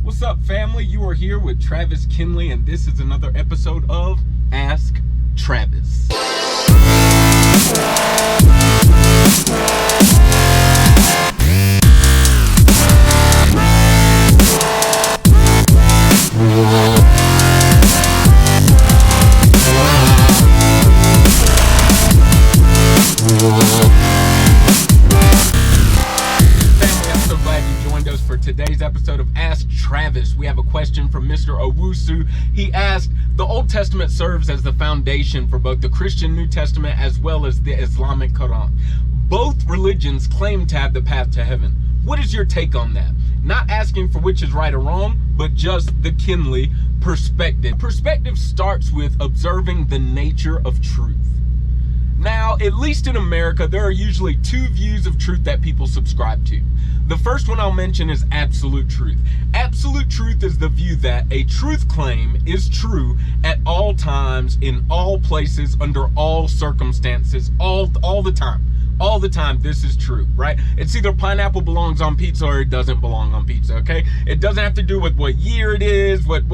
What's up, family? You are here with Travis Kinley, and this is another episode of Ask Travis. Today's episode of Ask Travis, we have a question from Mr. Owusu. He asked, the Old Testament serves as the foundation for both the Christian New Testament as well as the Islamic Quran. Both religions claim to have the path to heaven. What is your take on that? Not asking for which is right or wrong, but just the Kinley perspective. Perspective starts with observing the nature of truth. Now, at least in America, there are usually two views of truth that people subscribe to. The first one I'll mention is absolute truth. Absolute truth is the view that a truth claim is true at all times, in all places, under all circumstances, all the time. All the time, this is true, right? It's either pineapple belongs on pizza or it doesn't belong on pizza, okay? It doesn't have to do with what year it is, what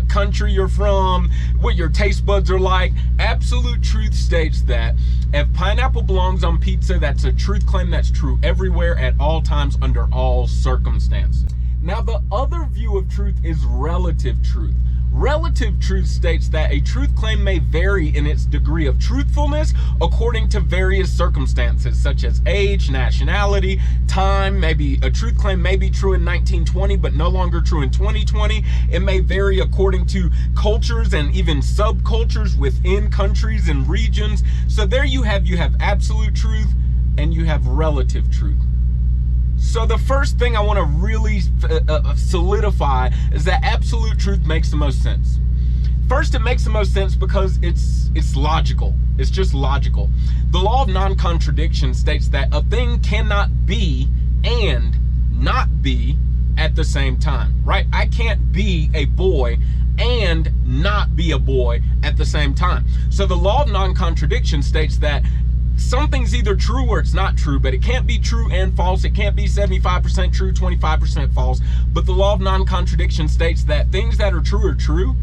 country you're from, what your taste buds are like. Absolute truth states that if pineapple belongs on pizza, that's a truth claim that's true everywhere at all times under all circumstances. Now, the other view of truth is relative truth. Relative truth states that a truth claim may vary in its degree of truthfulness according to various circumstances, such as age, nationality, time. Maybe a truth claim may be true in 1920, but no longer true in 2020. It may vary according to cultures and even subcultures within countries and regions. So there you have absolute truth and you have relative truth. So the first thing I want to really solidify is that absolute truth makes the most sense. First, it makes the most sense because it's logical. It's just logical. The law of non-contradiction states that a thing cannot be and not be at the same time, right? I can't be a boy and not be a boy at the same time. So the law of non-contradiction states that something's either true or it's not true, but it can't be true and false. It can't be 75% true, 25% false. But the law of non-contradiction states that things that are true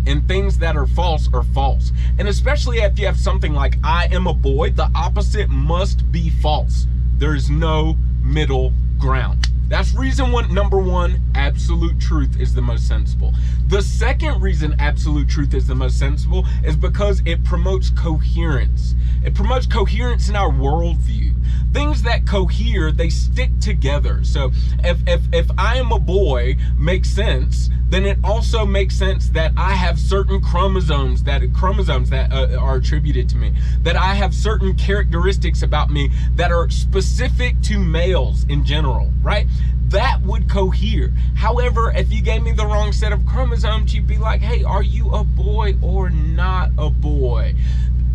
and things that are false are false. And especially if you have something like I am a boy, the opposite must be false. There is no middle ground. That's reason number one, absolute truth is the most sensible. The second reason absolute truth is the most sensible is because it promotes coherence. It promotes coherence in our worldview. Things that cohere, they stick together. So if I am a boy makes sense, then it also makes sense that I have certain chromosomes that are attributed to me, that I have certain characteristics about me that are specific to males in general, right? That would cohere. However, if you gave me the wrong set of chromosomes, you'd be like, hey, are you a boy or not a boy?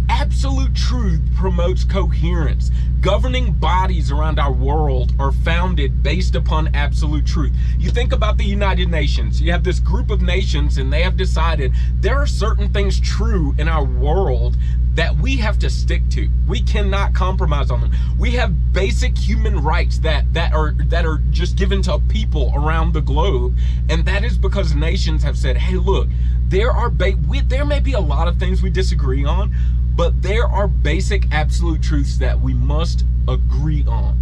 Absolute truth promotes coherence. Governing bodies around our world are founded based upon absolute truth. You think about the United Nations. You have this group of nations and they have decided there are certain things true in our world that we have to stick to. We cannot compromise on them. We have basic human rights that are just given to people around the globe, and that is because nations have said, hey, look, there may be a lot of things we disagree on, but there are basic absolute truths that we must agree on.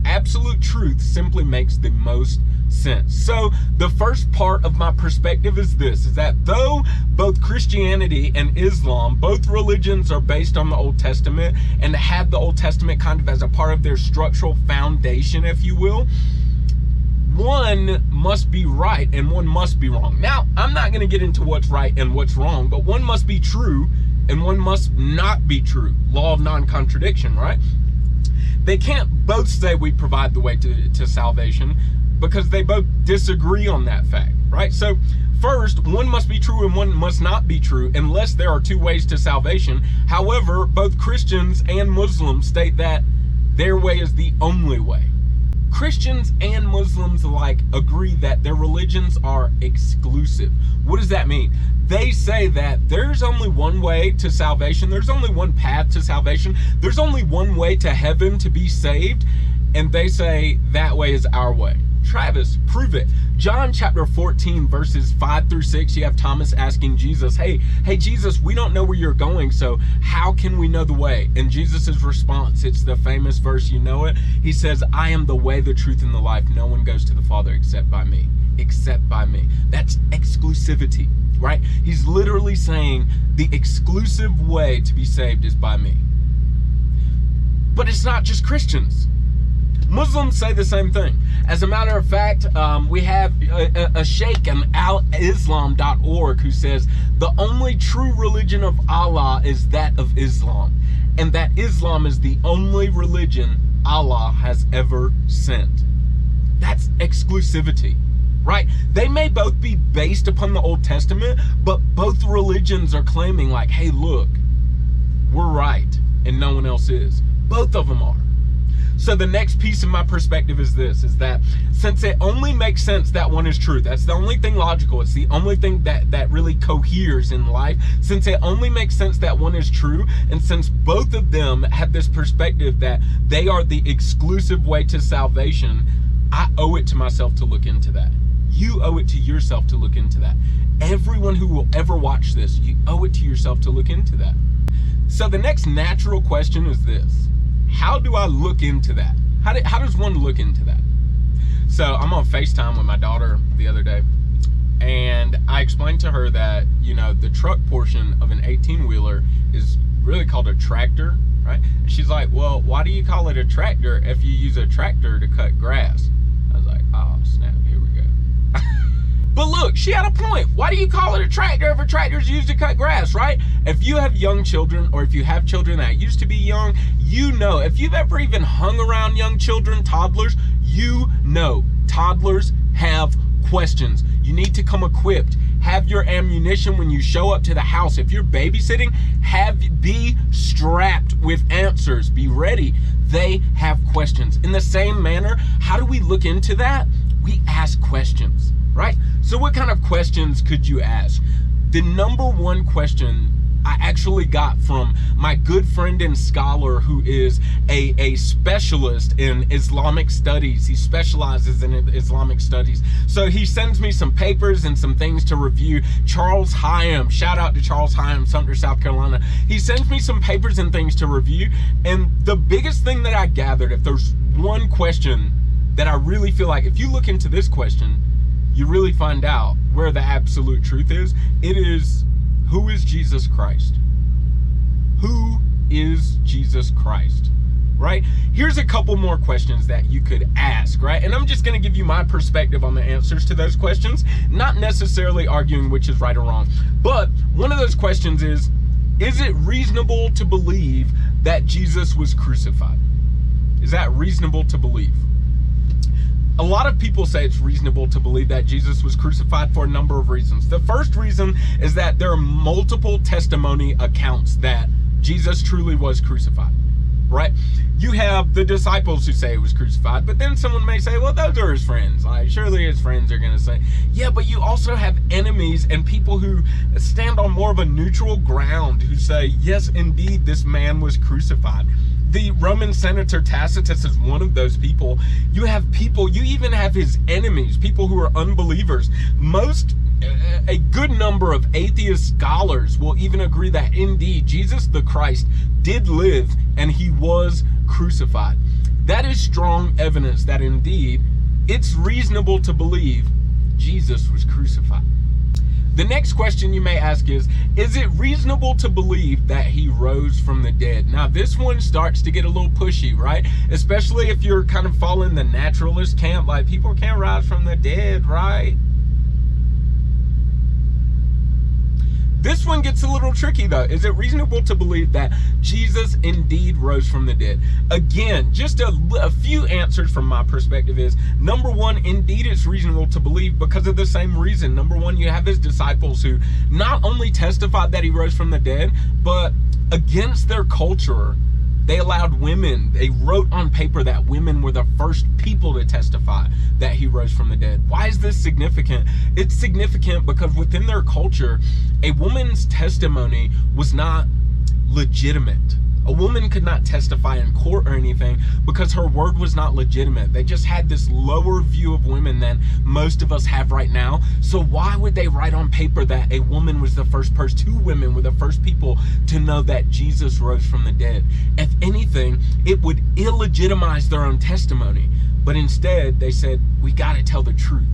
Absolute truth simply makes the most sense. So the first part of my perspective is this, is that though both Christianity and Islam, both religions are based on the Old Testament and have the Old Testament kind of as a part of their structural foundation, if you will, one must be right and one must be wrong. Now, I'm not going to get into what's right and what's wrong, but one must be true and one must not be true. Law of non-contradiction, right? They can't both say we provide the way to salvation because they both disagree on that fact, right? So first, one must be true and one must not be true unless there are two ways to salvation. However, both Christians and Muslims state that their way is the only way. Christians and Muslims alike agree that their religions are exclusive. What does that mean? They say that there's only one way to salvation. There's only one path to salvation. There's only one way to heaven to be saved. And they say that way is our way. Travis, prove it. John chapter 14, verses 5 through 6, you have Thomas asking Jesus, hey, Jesus, we don't know where you're going, so how can we know the way? And Jesus' response, it's the famous verse, you know it. He says, I am the way, the truth, and the life. No one goes to the Father except by me. Except by me. That's exclusivity, right? He's literally saying the exclusive way to be saved is by me. But it's not just Christians. Muslims say the same thing. As a matter of fact, we have a sheikh on alislam.org who says the only true religion of Allah is that of Islam, and that Islam is the only religion Allah has ever sent. That's exclusivity, right? They may both be based upon the Old Testament, but both religions are claiming like, hey, look, we're right and no one else is. Both of them are. So the next piece of my perspective is this, is that since it only makes sense that one is true, that's the only thing logical, it's the only thing that really coheres in life, since it only makes sense that one is true, and since both of them have this perspective that they are the exclusive way to salvation, I owe it to myself to look into that. You owe it to yourself to look into that. Everyone who will ever watch this, you owe it to yourself to look into that. So the next natural question is this. How do I look into that? How does one look into that? So I'm on FaceTime with my daughter the other day, and I explained to her that, you know, the truck portion of an 18-wheeler is really called a tractor, right? And she's like, well, why do you call it a tractor if you use a tractor to cut grass? I was like, oh, snap, here we go. But look, she had a point. Why do you call it a tractor if a tractor is used to cut grass, right? If you have young children, or if you have children that used to be young, you know. If you've ever even hung around young children, toddlers, you know. Toddlers have questions. You need to come equipped. Have your ammunition when you show up to the house. If you're babysitting, be strapped with answers. Be ready. They have questions. In the same manner, how do we look into that? We ask questions, right? So what kind of questions could you ask? The number one question I actually got from my good friend and scholar who is a specialist in Islamic studies. He specializes in Islamic studies. So he sends me some papers and some things to review. Charles Hyam, shout out to Charles Hyam, Sumter, South Carolina. He sends me some papers and things to review. And the biggest thing that I gathered, if there's one question that I really feel like if you look into this question, you really find out where the absolute truth is. It is, who is Jesus Christ? Who is Jesus Christ? Right? Here's a couple more questions that you could ask, right? And I'm just going to give you my perspective on the answers to those questions, not necessarily arguing which is right or wrong. But one of those questions is it reasonable to believe that Jesus was crucified? Is that reasonable to believe? A lot of people say it's reasonable to believe that Jesus was crucified for a number of reasons. The first reason is that there are multiple testimony accounts that Jesus truly was crucified, right? You have the disciples who say he was crucified, but then someone may say, well, those are his friends. Like, surely his friends are going to say, yeah, but you also have enemies and people who stand on more of a neutral ground who say, yes, indeed, this man was crucified. The Roman senator Tacitus is one of those people. You have people, you even have his enemies, people who are unbelievers. A good number of atheist scholars will even agree that indeed Jesus the Christ did live and he was crucified. That is strong evidence that indeed it's reasonable to believe Jesus was crucified. The next question you may ask is it reasonable to believe that he rose from the dead? Now, this one starts to get a little pushy, right? Especially if you're kind of following the naturalist camp, like people can't rise from the dead, right? This one gets a little tricky though. Is it reasonable to believe that Jesus indeed rose from the dead? Again, just a few answers from my perspective is, number one, indeed it's reasonable to believe because of the same reason. Number one, you have his disciples who not only testified that he rose from the dead, but against their culture, they allowed women, they wrote on paper that women were the first people to testify that he rose from the dead. Why is this significant? It's significant because within their culture, a woman's testimony was not legitimate. A woman could not testify in court or anything because her word was not legitimate. They just had this lower view of women than most of us have right now. So why would they write on paper that a woman was the first person, 2 women were the first people to know that Jesus rose from the dead? If anything, it would illegitimize their own testimony. But instead, they said, we got to tell the truth.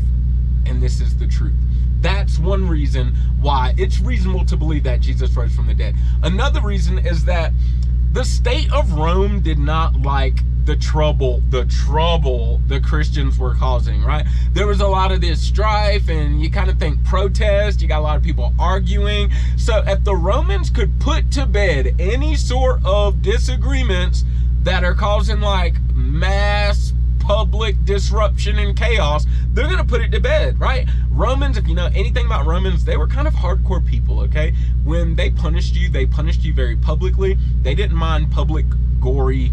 And this is the truth. That's one reason why it's reasonable to believe that Jesus rose from the dead. Another reason is that the state of Rome did not like the trouble the Christians were causing, right? There was a lot of this strife, and you kind of think protest, you got a lot of people arguing. So if the Romans could put to bed any sort of disagreements that are causing like mass public disruption and chaos, they're going to put it to bed, right? Romans, if you know anything about Romans, they were kind of hardcore people, okay? When they punished you very publicly. They didn't mind public gory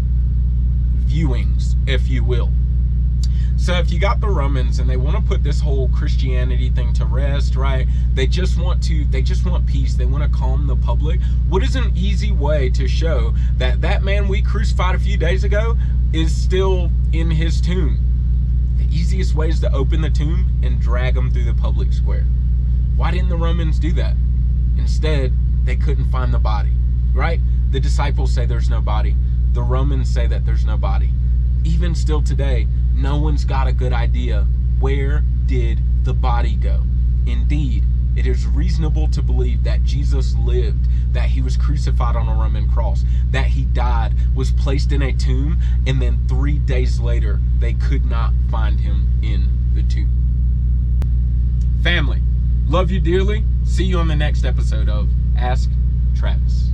viewings, if you will. So if you got the Romans and they want to put this whole Christianity thing to rest, right? They just want peace. They want to calm the public. What is an easy way to show that that man we crucified a few days ago is still in his tomb? The easiest way is to open the tomb and drag him through the public square. Why didn't the Romans do that? Instead, they couldn't find the body, right? The disciples say there's no body. The Romans say that there's no body. Even still today, no one's got a good idea. Where did the body go? Indeed, it is reasonable to believe that Jesus lived, that he was crucified on a Roman cross, that he died, was placed in a tomb, and then 3 days later, they could not find him in the tomb. Family, love you dearly. See you on the next episode of Ask Travis.